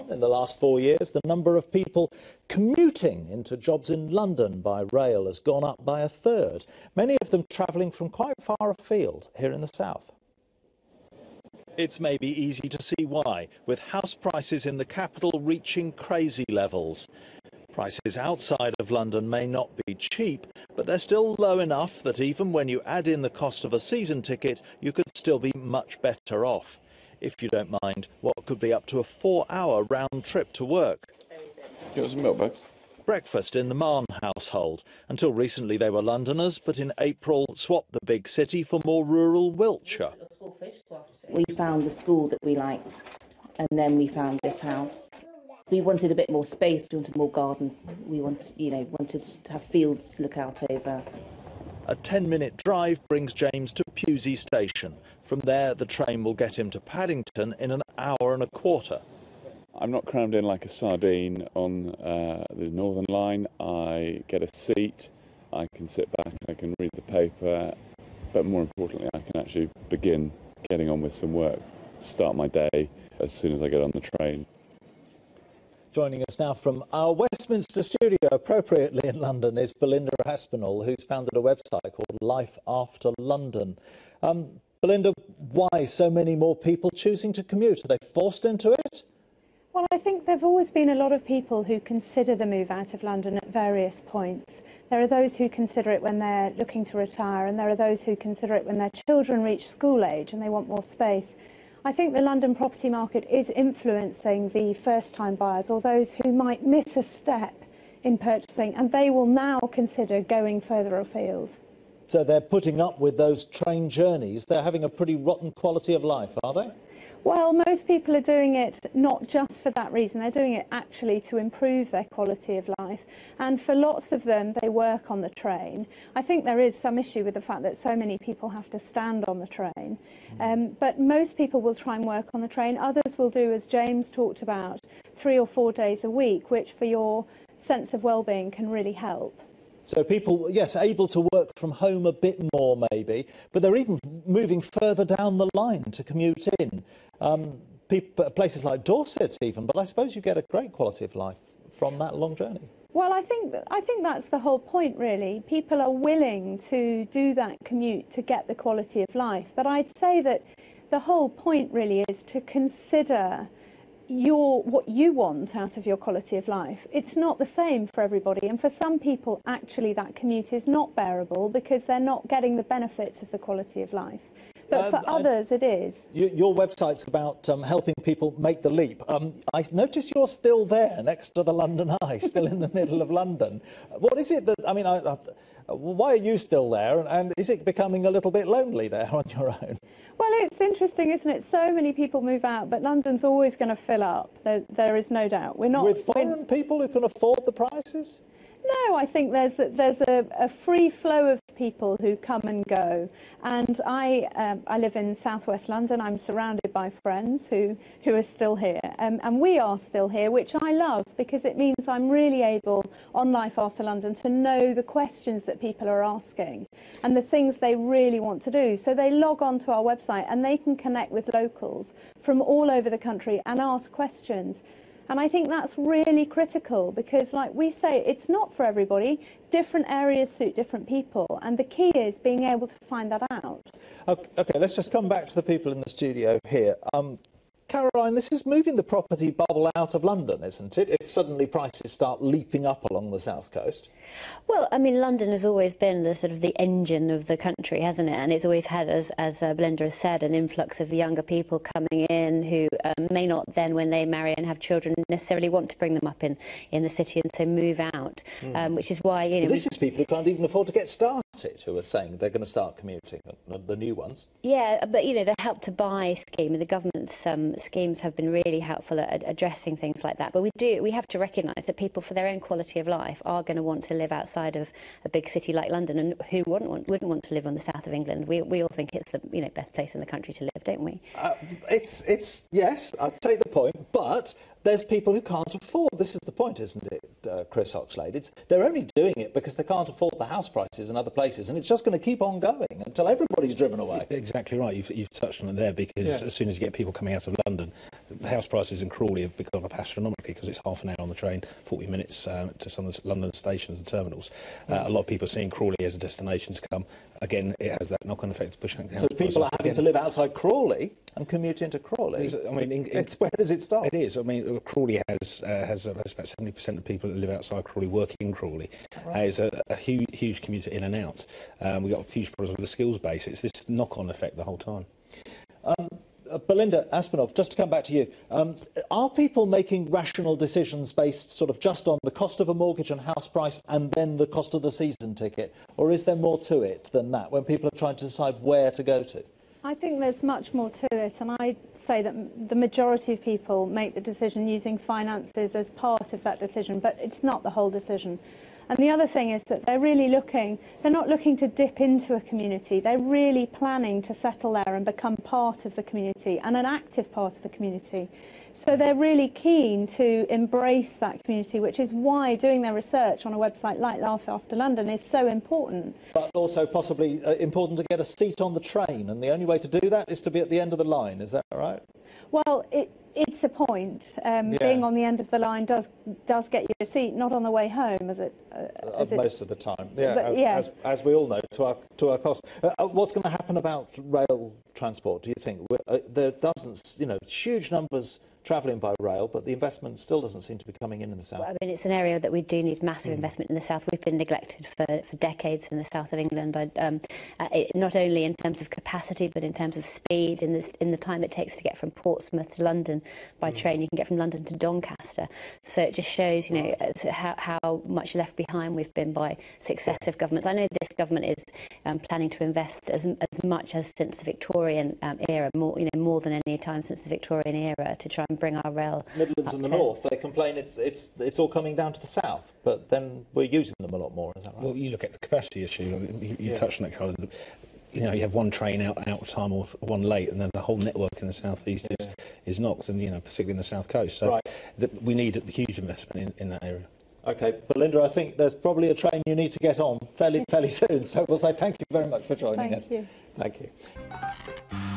on. In the last 4 years, the number of people commuting into jobs in London by rail has gone up by a third, many of them travelling from quite far afield here in the south. It's maybe easy to see why, with house prices in the capital reaching crazy levels. Prices outside of London may not be cheap, but they're still low enough that even when you add in the cost of a season ticket, you could still be much better off. If you don't mind, what could be up to a 4-hour round trip to work. Give us some milk bags. Breakfast in the Marn household. Until recently they were Londoners, but in April swapped the big city for more rural Wiltshire. We found the school that we liked, and then we found this house. We wanted a bit more space, we wanted more garden, we wanted to have fields to look out over. A 10-minute drive brings James to Pewsey Station. From there, the train will get him to Paddington in an hour and a quarter. I'm not crammed in like a sardine on the Northern Line. I get a seat, I can sit back, I can read the paper, but more importantly, I can actually begin getting on with some work, start my day as soon as I get on the train. Joining us now from our Westminster studio, appropriately in London, is Belinda Aspinall, who's founded a website called Life After London. Belinda, why so many more people choosing to commute? Are they forced into it? Well, I think there have always been a lot of people who consider the move out of London at various points. There are those who consider it when they're looking to retire, and there are those who consider it when their children reach school age and they want more space. I think the London property market is influencing the first-time buyers or those who might miss a step in purchasing, and they will now consider going further afield. So they're putting up with those train journeys. They're having a pretty rotten quality of life, are they? Well, most people are doing it not just for that reason. They're doing it actually to improve their quality of life. And for lots of them, they work on the train. I think there is some issue with the fact that so many people have to stand on the train. But most people will try and work on the train. Others will do, as James talked about, 3 or 4 days a week, which for your sense of well-being can really help. So people, yes, able to work from home a bit more maybe, but they're even moving further down the line to commute in. Places like Dorset even, but I suppose you get a great quality of life from that long journey. Well, I think that's the whole point, really. People are willing to do that commute to get the quality of life. But I'd say that the whole point really is to consider what you want out of your quality of life. It's not the same for everybody, and for some people actually that commute is not bearable because they're not getting the benefits of the quality of life. But for others it is. Your website's about helping people make the leap. I notice you're still there next to the London Eye, still in the middle of London. What is it that, I mean, why are you still there, and is it becoming a little bit lonely there on your own? Well, it's interesting, isn't it? So many people move out, but London's always going to fill up. There is no doubt. With foreign people who can afford the prices? No, I think there's a free flow of people who come and go, and I live in southwest London. I'm surrounded by friends who are still here, and we are still here, which I love because it means I'm really able on Life After London to know the questions that people are asking and the things they really want to do. So they log on to our website and they can connect with locals from all over the country and ask questions. And I think that's really critical because, like we say, it's not for everybody. Different areas suit different people. And the key is being able to find that out. OK, let's just come back to the people in the studio here. Caroline, this is moving the property bubble out of London, isn't it, if suddenly prices start leaping up along the south coast? Well, I mean, London has always been the sort of the engine of the country, hasn't it? And it's always had, as Belinda has said, an influx of younger people coming in who may not then, when they marry and have children, necessarily want to bring them up in the city and so move out, which is why, you know... This is people who can't even afford to get started who are saying they're going to start commuting, the new ones. Yeah, but, you know, the Help to Buy scheme and the government's schemes have been really helpful at addressing things like that. But we have to recognise that people, for their own quality of life, are going to want to live outside of a big city like London, and who wouldn't want to live on the south of England? We all think it's the best place in the country to live, don't we? It's yes, I take the point, but there's people who can't afford. This is the point, isn't it, Chris Oxlade? They're only doing it because they can't afford the house prices in other places, and it's just going to keep on going until everybody's driven away. Exactly right. You've touched on it there, because as soon as you get people coming out of London, the house prices in Crawley have gone up astronomically, because it's half an hour on the train, 40 minutes to some of the London stations and terminals. A lot of people are seeing Crawley as a destination to come. Again, it has that knock-on effect of pushing house So people are having again to live outside Crawley and commute into Crawley. I mean, Where does it stop? It is. I mean, Crawley has about 70% of people that live outside Crawley work in Crawley. It's a huge commuter in and out. We've got huge problems with the skills base. It's this knock-on effect the whole time. Belinda, Aspinall, just to come back to you, are people making rational decisions based sort of just on the cost of a mortgage and house price and then the cost of the season ticket? Or is there more to it than that when people are trying to decide where to go to? I think there's much more to it, and I say that the majority of people make the decision using finances as part of that decision, but it's not the whole decision. And the other thing is that they're not looking to dip into a community, they're really planning to settle there and become part of the community, and an active part of the community. So they're really keen to embrace that community, which is why doing their research on a website like Laugh After London is so important. But also possibly important to get a seat on the train, and the only way to do that is to be at the end of the line, is that right? Well, it's a point. Being on the end of the line does get you a seat, not on the way home, as most of the time. As we all know, to our cost. What's going to happen about rail transport? Do you think there doesn't, huge numbers travelling by rail, but the investment still doesn't seem to be coming in the south? Well, I mean, it's an area that we do need massive investment in the south. We've been neglected for decades in the south of England, not only in terms of capacity, but in terms of speed. In the time it takes to get from Portsmouth to London by train, you can get from London to Doncaster. So it just shows, how much left behind we've been by successive governments. I know this government is planning to invest as much as since the Victorian era, more than any time since the Victorian era, to try and bring our rail Midlands and the north, they complain it's all coming down to the south, but then we're using them a lot more, is that right? Well, you look at the capacity issue. You touched on it, Carol. You have one train out time or one late, and then the whole network in the southeast is knocked, and particularly in the south coast. So we need a huge investment in that area. OK, Belinda, I think there's probably a train you need to get on fairly soon, so we'll say thank you very much for joining us. Thank you. Thank you.